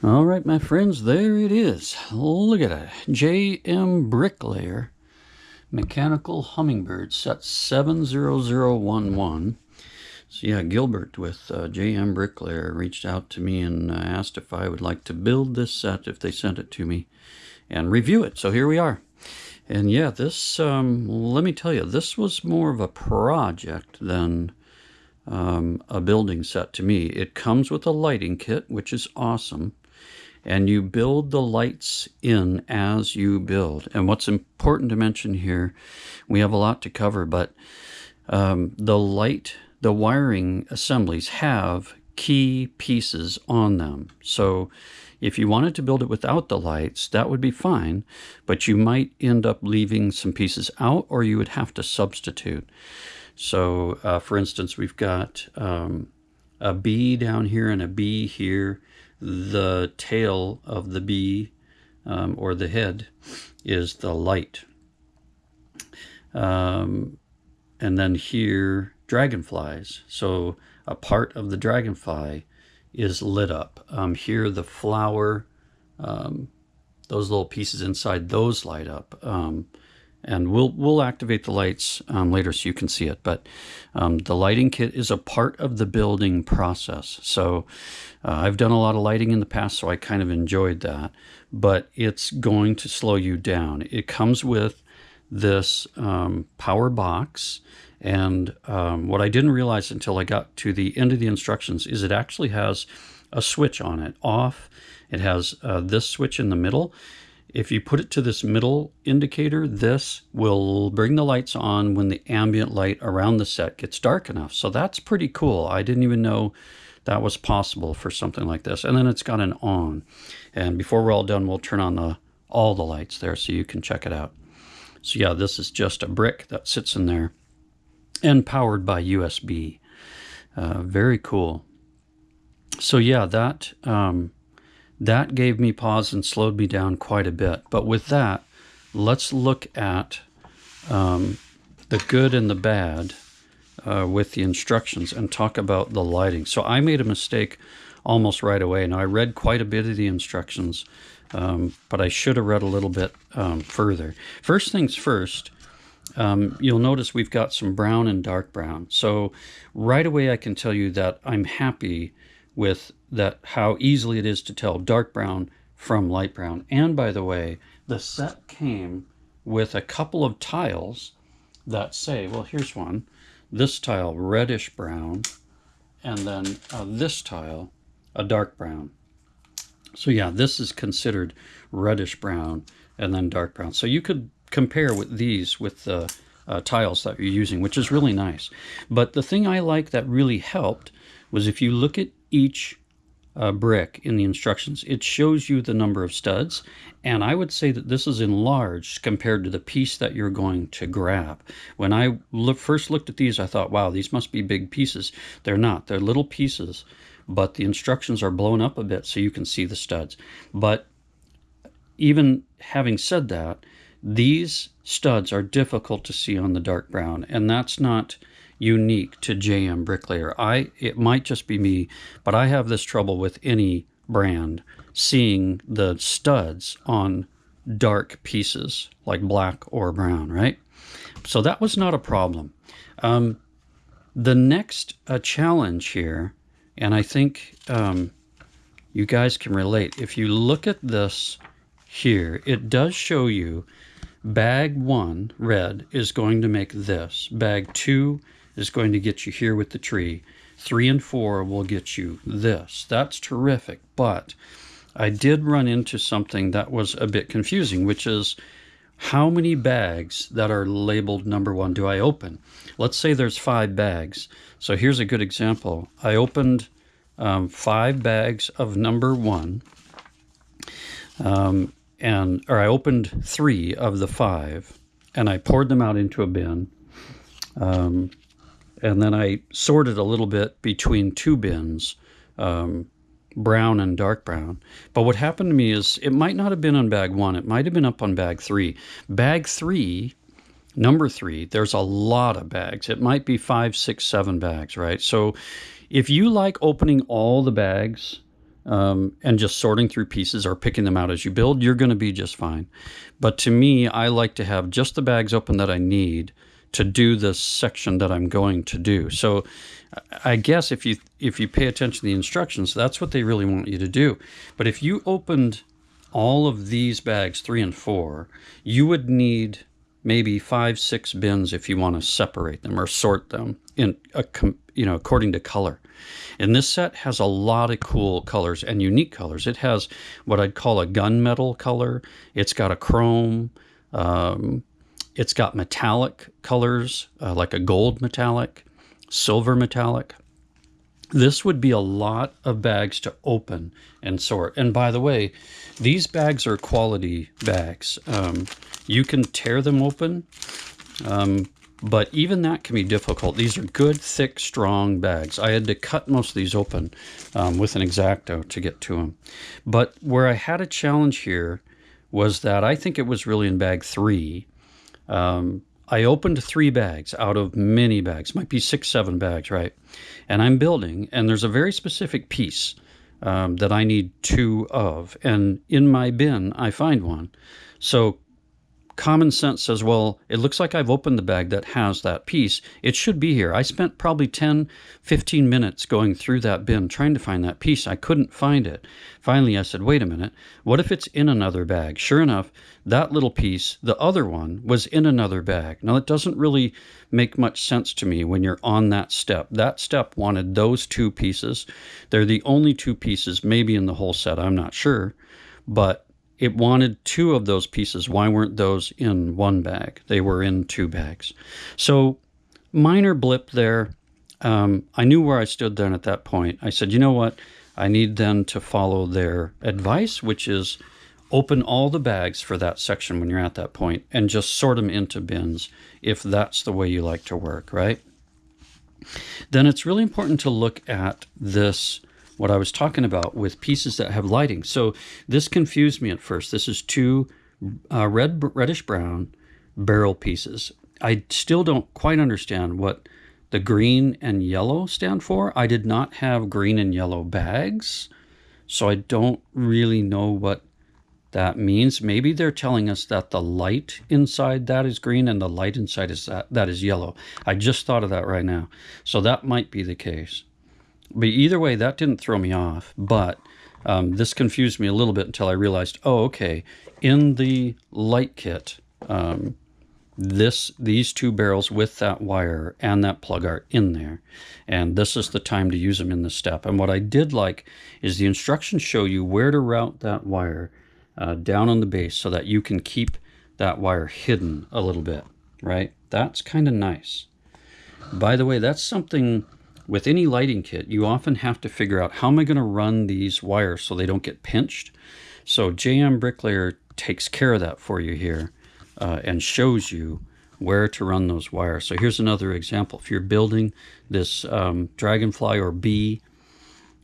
All right, my friends, there it is. Look at it. JMBricklayer mechanical Hummingbird set 70011. So yeah, Gilbert with JMBricklayer reached out to me and asked if I would like to build this set if they sent it to me and review it. So here we are. And yeah, this, let me tell you, this was more of a project than a building set to me. It comes with a lighting kit, which is awesome. And you build the lights in as you build. And what's important to mention here, we have a lot to cover, but the wiring assemblies have key pieces on them. So if you wanted to build it without the lights, that would be fine, but you might end up leaving some pieces out, or you would have to substitute. So for instance, we've got a B down here and a B here. The tail of the bee, or the head, is the light. And then here, dragonflies. So a part of the dragonfly is lit up. Here, the flower, those little pieces inside, those light up. And we'll activate the lights later so you can see it. But the lighting kit is a part of the building process. So I've done a lot of lighting in the past, so I kind of enjoyed that. But it's going to slow you down. It comes with this power box. And what I didn't realize until I got to the end of the instructions is it actually has a switch on it, off. It has this switch in the middle. If you put it to this middle indicator, this will bring the lights on when the ambient light around the set gets dark enough. So that's pretty cool. I didn't even know that was possible for something like this. And then it's got an on. And before we're all done, we'll turn on all the lights there so you can check it out. So yeah, this is just a brick that sits in there and powered by USB. Very cool. So yeah, that gave me pause and slowed me down quite a bit. But with that, let's look at the good and the bad with the instructions and talk about the lighting. So I made a mistake almost right away. Now, I read quite a bit of the instructions, but I should have read a little bit further. First things first, you'll notice we've got some brown and dark brown. So right away I can tell you that I'm happy with that, how easily it is to tell dark brown from light brown. And by the way, the set came with a couple of tiles that say, well, here's one, this tile reddish brown, and then this tile a dark brown. So yeah, this is considered reddish brown and then dark brown. So you could compare with these with the tiles that you're using, which is really nice. But the thing I like that really helped was if you look at each brick in the instructions, it shows you the number of studs, and I would say that this is enlarged compared to the piece that you're going to grab. When I first looked at these, I thought, wow, these must be big pieces. They're not. They're little pieces, but the instructions are blown up a bit so you can see the studs. But even having said that, these studs are difficult to see on the dark brown, and that's not unique to JMBricklayer. It might just be me, but I have this trouble with any brand seeing the studs on dark pieces like black or brown, right? So that was not a problem. The next challenge here, and I think you guys can relate, if you look at this here, it does show you bag 1, red, is going to make this. Bag 2 is going to get you here with the tree. 3 and 4 will get you this. That's terrific, but I did run into something that was a bit confusing, which is how many bags that are labeled number 1 do I open? Let's say there's 5 bags. So here's a good example. I opened 5 bags of number 1, or I opened 3 of the 5, and I poured them out into a bin. And then I sorted a little bit between 2 bins, brown and dark brown. But what happened to me is it might not have been on bag 1. It might have been up on bag 3. Bag 3, number 3, there's a lot of bags. It might be 5, 6, 7 bags, right? So if you like opening all the bags, and just sorting through pieces or picking them out as you build, you're going to be just fine. But to me, I like to have just the bags open that I need to do this section that I'm going to do. So I guess if you pay attention to the instructions, that's what they really want you to do. But if you opened all of these bags 3 and 4, you would need maybe 5, 6 bins if you want to separate them or sort them in according to color. And this set has a lot of cool colors and unique colors. It has what I'd call a gunmetal color. It's got a chrome. It's got metallic colors, like a gold metallic, silver metallic. This would be a lot of bags to open and sort. And by the way, these bags are quality bags. You can tear them open, but even that can be difficult. These are good, thick, strong bags. I had to cut most of these open with an X-Acto to get to them. But where I had a challenge here was that I think it was really in bag 3. I opened 3 bags out of many bags, might be 6, 7 bags, right? And I'm building, and there's a very specific piece that I need 2 of. And in my bin, I find one. So common sense says, well, it looks like I've opened the bag that has that piece. It should be here. I spent probably 10, 15 minutes going through that bin trying to find that piece. I couldn't find it. Finally, I said, wait a minute. What if it's in another bag? Sure enough, that little piece, the other one, was in another bag. Now, it doesn't really make much sense to me when you're on that step. That step wanted those 2 pieces. They're the only 2 pieces, maybe in the whole set. I'm not sure. But it wanted 2 of those pieces. Why weren't those in 1 bag? They were in 2 bags. So minor blip there. I knew where I stood then at that point. I said, you know what? I need then to follow their advice, which is open all the bags for that section when you're at that point and just sort them into bins if that's the way you like to work, right? Then it's really important to look at this, what I was talking about with pieces that have lighting. So this confused me at first. This is 2 reddish brown barrel pieces. I still don't quite understand what the green and yellow stand for. I did not have green and yellow bags, so I don't really know what that means. Maybe they're telling us that the light inside that is green and the light inside is that is yellow. I just thought of that right now. So that might be the case. But either way, that didn't throw me off. But this confused me a little bit until I realized, oh, okay, in the light kit, these 2 barrels with that wire and that plug are in there. And this is the time to use them in this step. And what I did like is the instructions show you where to route that wire down on the base so that you can keep that wire hidden a little bit, right? That's kind of nice. By the way, that's something with any lighting kit, you often have to figure out how am I going to run these wires so they don't get pinched. So JMBricklayer takes care of that for you here and shows you where to run those wires. So here's another example. If you're building this dragonfly or bee,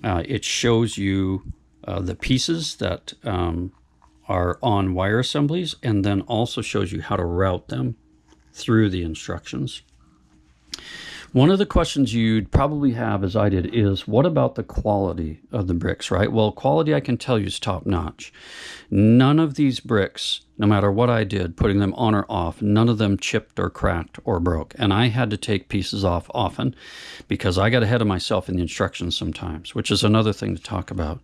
it shows you the pieces that are on wire assemblies, and then also shows you how to route them through the instructions. One of the questions you'd probably have, as I did, is what about the quality of the bricks, right? Well, quality I can tell you is top notch. None of these bricks, no matter what I did, putting them on or off, none of them chipped or cracked or broke. And I had to take pieces off often because I got ahead of myself in the instructions sometimes, which is another thing to talk about.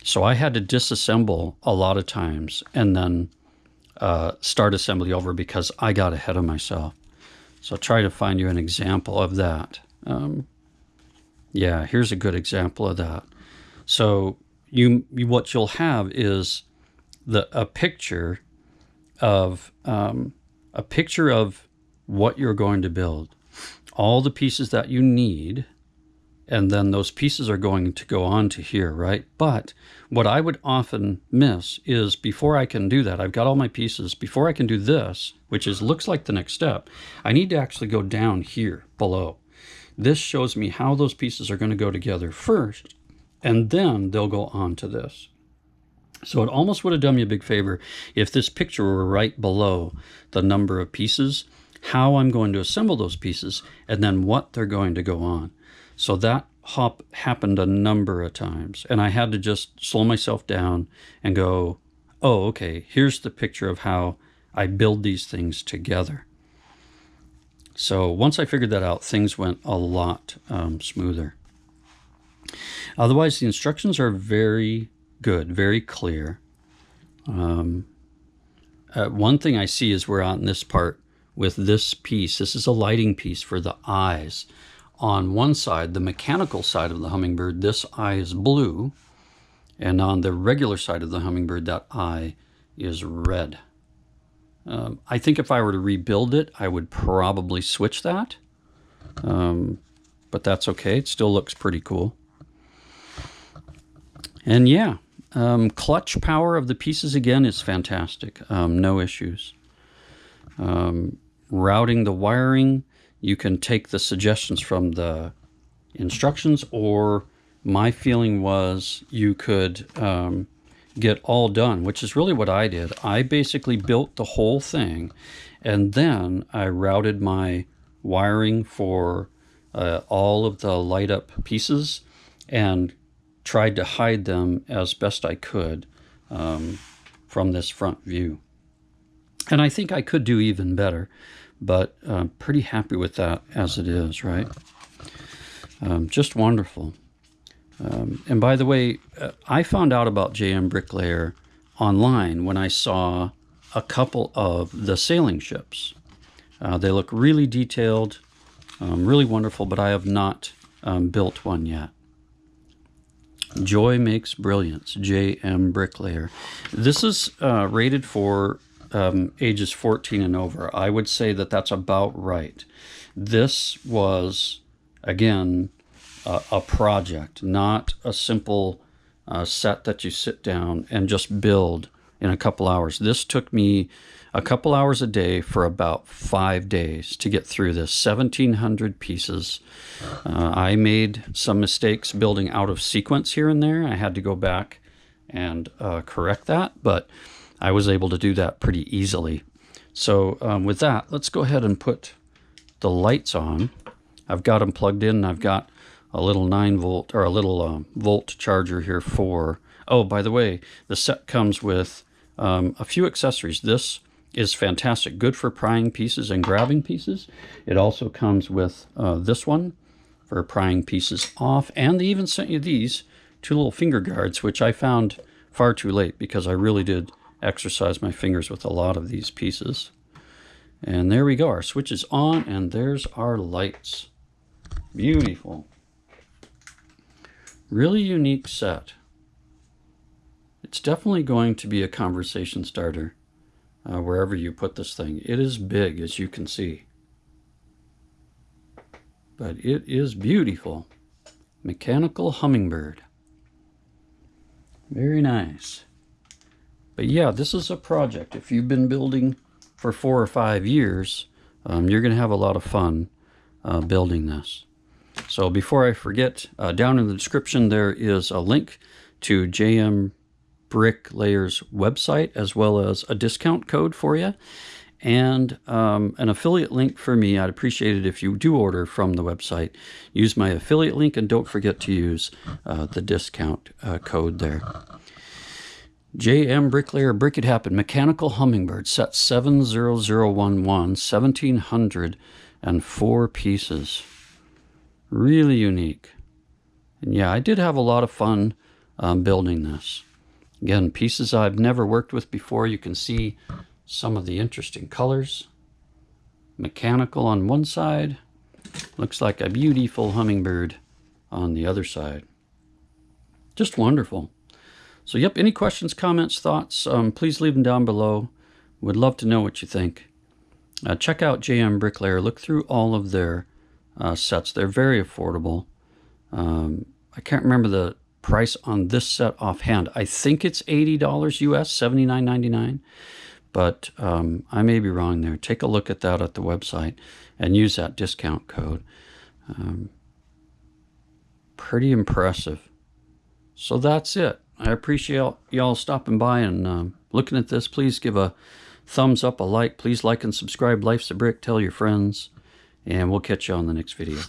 So I had to disassemble a lot of times and then start assembly over because I got ahead of myself. So try to find you an example of that. Yeah, here's a good example of that. So what you'll have is a picture of what you're going to build, all the pieces that you need, and then those pieces are going to go on to here, right? But what I would often miss is before I can do that, I've got all my pieces. Before I can do this, which looks like the next step, I need to actually go down here below. This shows me how those pieces are going to go together first, and then they'll go on to this. So it almost would have done me a big favor if this picture were right below the number of pieces, how I'm going to assemble those pieces, and then what they're going to go on. So that happened a number of times, and I had to just slow myself down and go, oh, okay, here's the picture of how I build these things together. So once I figured that out, things went a lot smoother. Otherwise, the instructions are very good, very clear. One thing I see is we're on this part with this piece. This is a lighting piece for the eyes. On one side, the mechanical side of the Hummingbird, this eye is blue. And on the regular side of the Hummingbird, that eye is red. I think if I were to rebuild it, I would probably switch that. But that's okay. It still looks pretty cool. And yeah, clutch power of the pieces again is fantastic. No issues. Routing the wiring, you can take the suggestions from the instructions, or my feeling was you could get all done, which is really what I did. I basically built the whole thing, and then I routed my wiring for all of the light up pieces and tried to hide them as best I could from this front view. And I think I could do even better, but pretty happy with that as it is, right? Just wonderful. And by the way, I found out about JMBricklayer online when I saw a couple of the sailing ships. They look really detailed, really wonderful, but I have not built one yet. Joy makes brilliance, JMBricklayer. This is rated for ages 14 and over. I would say that that's about right. This was, again, a project, not a simple set that you sit down and just build in a couple hours. This took me a couple hours a day for about 5 days to get through this. 1,700 pieces. I made some mistakes building out of sequence here and there. I had to go back and correct that, but I was able to do that pretty easily. So with that, let's go ahead and put the lights on. I've got them plugged in. I've got a little 9-volt or a little volt charger here for. Oh, by the way, the set comes with a few accessories. This is fantastic, good for prying pieces and grabbing pieces. It also comes with this one for prying pieces off, and they even sent you these 2 little finger guards, which I found far too late because I really did exercise my fingers with a lot of these pieces. And there we go, our switch is on, and there's our lights. Beautiful. Really unique set. It's definitely going to be a conversation starter wherever you put this thing. It is big, as you can see, but it is beautiful. Mechanical Hummingbird. Very nice. But yeah, this is a project. If you've been building for 4 or 5 years, you're going to have a lot of fun building this. So before I forget, down in the description there is a link to JMBricklayer's website, as well as a discount code for you, and an affiliate link for me. I'd appreciate it if you do order from the website. Use my affiliate link, and don't forget to use the discount code there. JMBricklayer, Brick It Happen, Mechanical Hummingbird, set 70011, 1,704 pieces. Really unique. And yeah, I did have a lot of fun building this. Again, pieces I've never worked with before. You can see some of the interesting colors. Mechanical on one side. Looks like a beautiful hummingbird on the other side. Just wonderful. So yep, any questions, comments, thoughts, please leave them down below. Would love to know what you think. Check out JMBricklayer. Look through all of their sets. They're very affordable. I can't remember the price on this set offhand. I think it's $80 US, $79.99, but I may be wrong there. Take a look at that at the website and use that discount code. Pretty impressive. So that's it. I appreciate y'all stopping by and looking at this. Please give a thumbs up, a like. Please like and subscribe. Life's a Brick. Tell your friends, and we'll catch you on the next video.